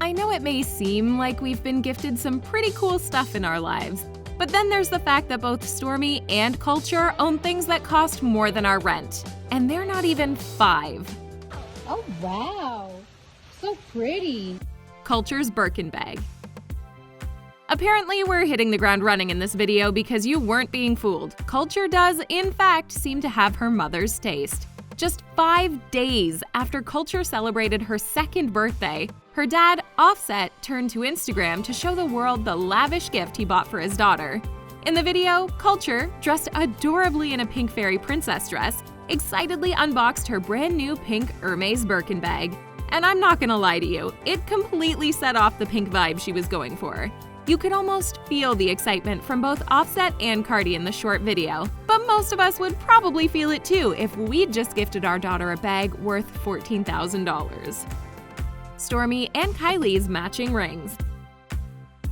I know it may seem like we've been gifted some pretty cool stuff in our lives, but then there's the fact that both Stormi and Kulture own things that cost more than our rent. And they're not even 5. Oh wow, so pretty. Kulture's Birkin Bag. Apparently, we're hitting the ground running in this video because you weren't being fooled. Kulture does, in fact, seem to have her mother's taste. Just 5 days after Kulture celebrated her 2nd birthday, her dad, Offset, turned to Instagram to show the world the lavish gift he bought for his daughter. In the video, Kulture, dressed adorably in a pink fairy princess dress, excitedly unboxed her brand new pink Hermes Birkin bag. And I'm not gonna lie to you, it completely set off the pink vibe she was going for. You could almost feel the excitement from both Offset and Cardi in the short video, but most of us would probably feel it too if we'd just gifted our daughter a bag worth $14,000. Stormi and Kylie's matching rings.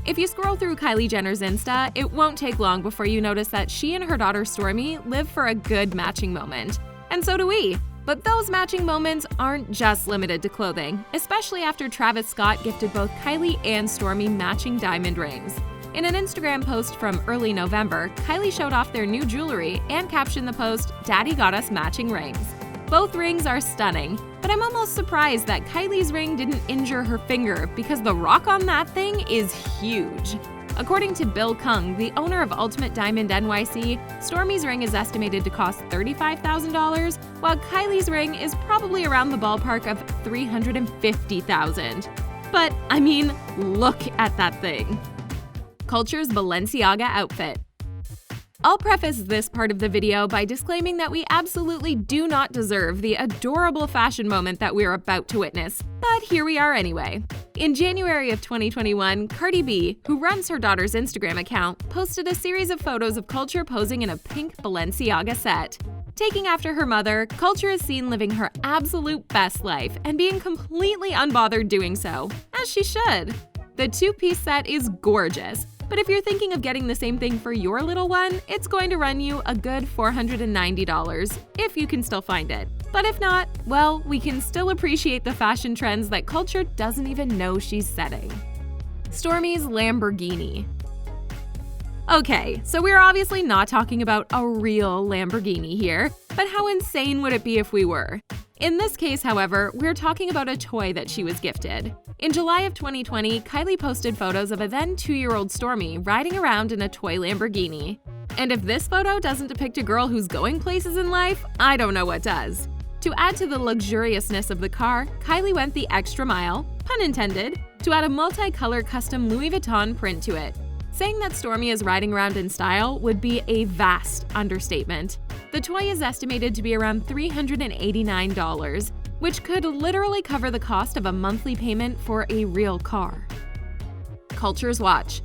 If you scroll through Kylie Jenner's Insta, it won't take long before you notice that she and her daughter Stormi live for a good matching moment. And so do we. But those matching moments aren't just limited to clothing, especially after Travis Scott gifted both Kylie and Stormi matching diamond rings. In an Instagram post from early November, Kylie showed off their new jewelry and captioned the post, "Daddy got us matching rings." Both rings are stunning, but I'm almost surprised that Kylie's ring didn't injure her finger because the rock on that thing is huge. According to Bill Kung, the owner of Ultimate Diamond NYC, Stormi's ring is estimated to cost $35,000, while Kylie's ring is probably around the ballpark of $350,000. But, I mean, look at that thing. Kulture's Balenciaga outfit. I'll preface this part of the video by disclaiming that we absolutely do not deserve the adorable fashion moment that we're about to witness, but here we are anyway. In January of 2021, Cardi B, who runs her daughter's Instagram account, posted a series of photos of Kulture posing in a pink Balenciaga set. Taking after her mother, Kulture is seen living her absolute best life and being completely unbothered doing so, as she should. The 2-piece set is gorgeous, but if you're thinking of getting the same thing for your little one, it's going to run you a good $490, if you can still find it. But if not, well, we can still appreciate the fashion trends that Kulture doesn't even know she's setting. Stormi's Lamborghini. Okay, so we're obviously not talking about a real Lamborghini here, but how insane would it be if we were? In this case, however, we're talking about a toy that she was gifted. In July of 2020, Kylie posted photos of a then 2-year-old Stormi riding around in a toy Lamborghini. And if this photo doesn't depict a girl who's going places in life, I don't know what does. To add to the luxuriousness of the car, Kylie went the extra mile, pun intended, to add a multicolor custom Louis Vuitton print to it. Saying that Stormi is riding around in style would be a vast understatement. The toy is estimated to be around $389, which could literally cover the cost of a monthly payment for a real car. Kulture's watch.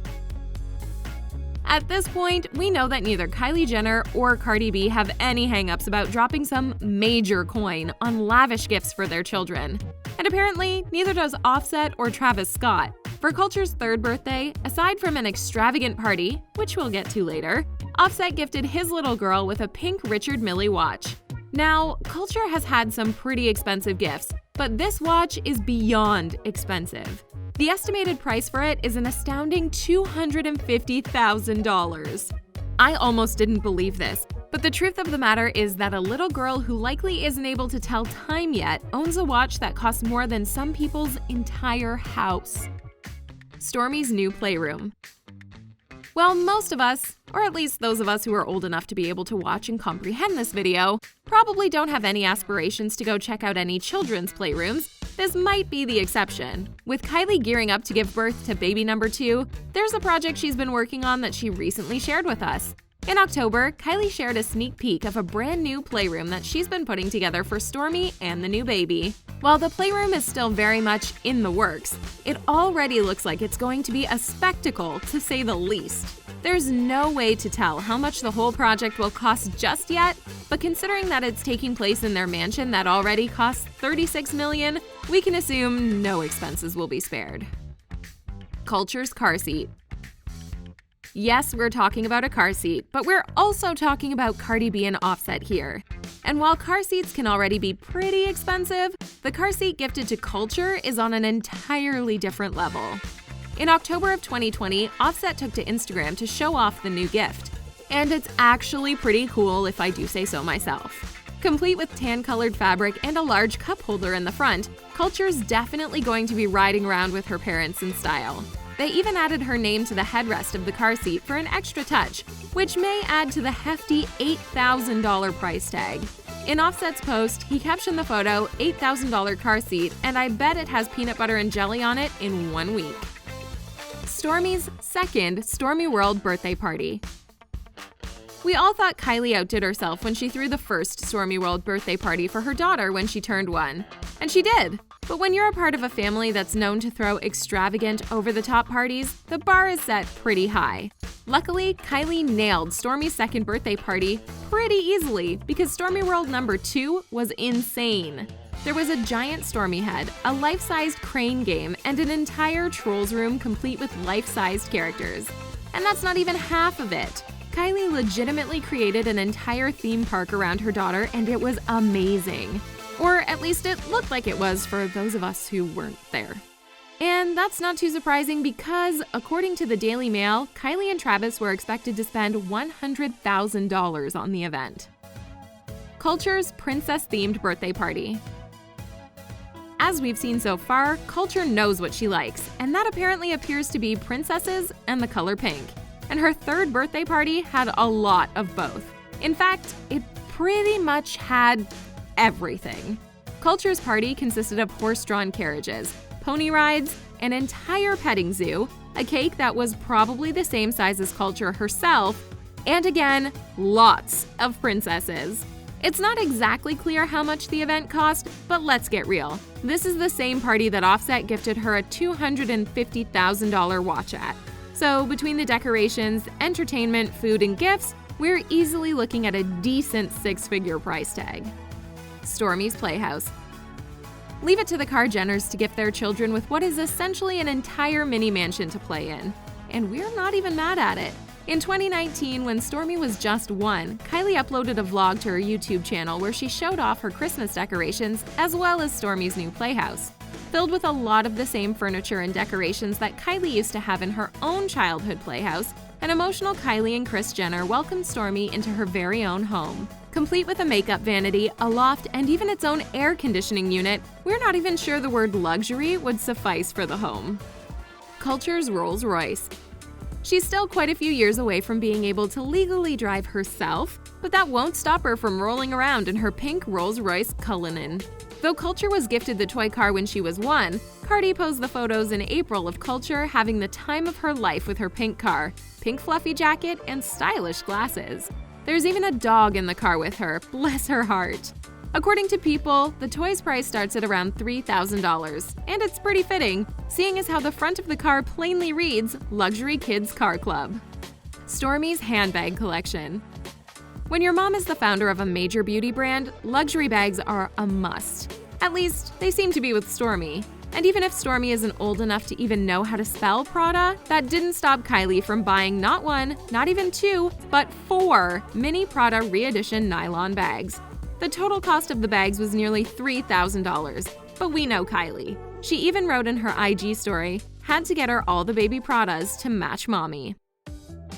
At this point, we know that neither Kylie Jenner or Cardi B have any hangups about dropping some major coin on lavish gifts for their children. And apparently, neither does Offset or Travis Scott. For Kulture's 3rd birthday, aside from an extravagant party, which we'll get to later, Offset gifted his little girl with a pink Richard Mille watch. Now, Kulture has had some pretty expensive gifts, but this watch is beyond expensive. The estimated price for it is an astounding $250,000. I almost didn't believe this, but the truth of the matter is that a little girl who likely isn't able to tell time yet owns a watch that costs more than some people's entire house. Stormi's new Playroom. Well, most of us, or at least those of us who are old enough to be able to watch and comprehend this video, probably don't have any aspirations to go check out any children's playrooms. This might be the exception. With Kylie gearing up to give birth to baby number 2, there's a project she's been working on that she recently shared with us. In October, Kylie shared a sneak peek of a brand new playroom that she's been putting together for Stormi and the new baby. While the playroom is still very much in the works, it already looks like it's going to be a spectacle, to say the least. There's no way to tell how much the whole project will cost just yet, but considering that it's taking place in their mansion that already costs $36 million, we can assume no expenses will be spared. Kulture's car seat. Yes, we're talking about a car seat, but we're also talking about Cardi B and Offset here. And while car seats can already be pretty expensive, the car seat gifted to Kulture is on an entirely different level. In October of 2020, Offset took to Instagram to show off the new gift. And it's actually pretty cool if I do say so myself. Complete with tan-colored fabric and a large cup holder in the front, Kulture's definitely going to be riding around with her parents in style. They even added her name to the headrest of the car seat for an extra touch, which may add to the hefty $8,000 price tag. In Offset's post, he captioned the photo, $8,000 car seat, and I bet it has peanut butter and jelly on it in 1 week. Stormi's second StormiWorld birthday party. We all thought Kylie outdid herself when she threw the first StormiWorld birthday party for her daughter when she turned 1. And she did. But when you're a part of a family that's known to throw extravagant, over-the-top parties, the bar is set pretty high. Luckily, Kylie nailed Stormi's second birthday party pretty easily because StormiWorld number 2 was insane. There was a giant Stormi head, a life-sized crane game, and an entire Trolls room complete with life-sized characters. And that's not even half of it. Kylie legitimately created an entire theme park around her daughter, and it was amazing. Or at least it looked like it was for those of us who weren't there. And that's not too surprising because, according to the Daily Mail, Kylie and Travis were expected to spend $100,000 on the event. Kulture's princess-themed birthday party. As we've seen so far, Kulture knows what she likes, and that apparently appears to be princesses and the color pink. And her third birthday party had a lot of both. In fact, it pretty much had everything. Kulture's party consisted of horse-drawn carriages, pony rides, an entire petting zoo, a cake that was probably the same size as Kulture herself, and again, lots of princesses. It's not exactly clear how much the event cost, but let's get real. This is the same party that Offset gifted her a $250,000 watch at. So between the decorations, entertainment, food, and gifts, we're easily looking at a decent 6-figure price tag. Stormi's Playhouse. Leave it to the Carr Jenners to gift their children with what is essentially an entire mini mansion to play in. And we're not even mad at it. In 2019, when Stormi was just 1, Kylie uploaded a vlog to her YouTube channel where she showed off her Christmas decorations as well as Stormi's new playhouse. Filled with a lot of the same furniture and decorations that Kylie used to have in her own childhood playhouse, an emotional Kylie and Kris Jenner welcomed Stormi into her very own home. Complete with a makeup vanity, a loft, and even its own air conditioning unit, we're not even sure the word luxury would suffice for the home. Kulture's Rolls Royce. She's still quite a few years away from being able to legally drive herself, but that won't stop her from rolling around in her pink Rolls-Royce Cullinan. Though Kulture was gifted the toy car when she was 1, Cardi posed the photos in April of Kulture having the time of her life with her pink car, pink fluffy jacket, and stylish glasses. There's even a dog in the car with her, bless her heart. According to People, the toy's price starts at around $3,000, and it's pretty fitting, seeing as how the front of the car plainly reads Luxury Kids Car Club. Stormi's Handbag Collection. When your mom is the founder of a major beauty brand, luxury bags are a must. At least, they seem to be with Stormi. And even if Stormi isn't old enough to even know how to spell Prada, that didn't stop Kylie from buying not 1, not even 2, but 4 mini Prada re-edition nylon bags. The total cost of the bags was nearly $3,000, but we know Kylie. She even wrote in her IG story, had to get her all the baby Pradas to match mommy.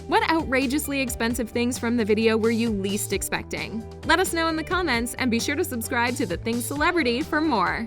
What outrageously expensive things from the video were you least expecting? Let us know in the comments and be sure to subscribe to The Things Celebrity for more.